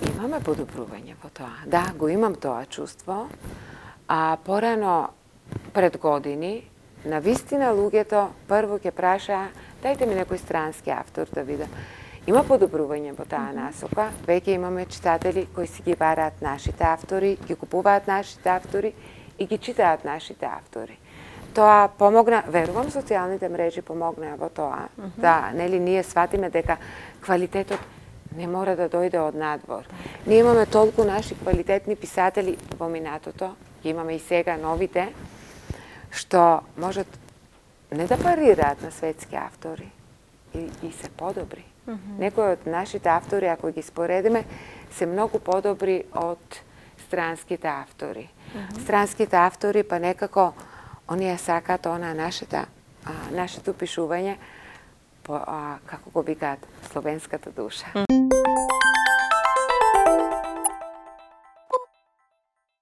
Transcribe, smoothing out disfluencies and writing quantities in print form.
Imame podobрување во тоа. Да, го имам тоа чувство. А порано пред години, на вистина луѓето прво ќе праша, дајте ми некој странски автор да видам. Има подобрување во таа насока. Веќе имаме читатели кои си ги бараат нашите автори, ги купуваат нашите автори и ги читаат нашите автори. Тоа помогна, верувам, социјалните мрежи помогнаа во тоа, да, нели, ние сватиме дека квалитетот не мора да дојде од надвор. Ние имаме толку наши квалитетни писатели во минатото, ги имаме и сега новите, што можат не да парираат на светски автори, и се подобри. Некои од нашите автори, ако ги споредиме, се многу подобри од странските автори. Странските автори па некако оние сакаат она нашето пишување, како го викаат, словенската душа.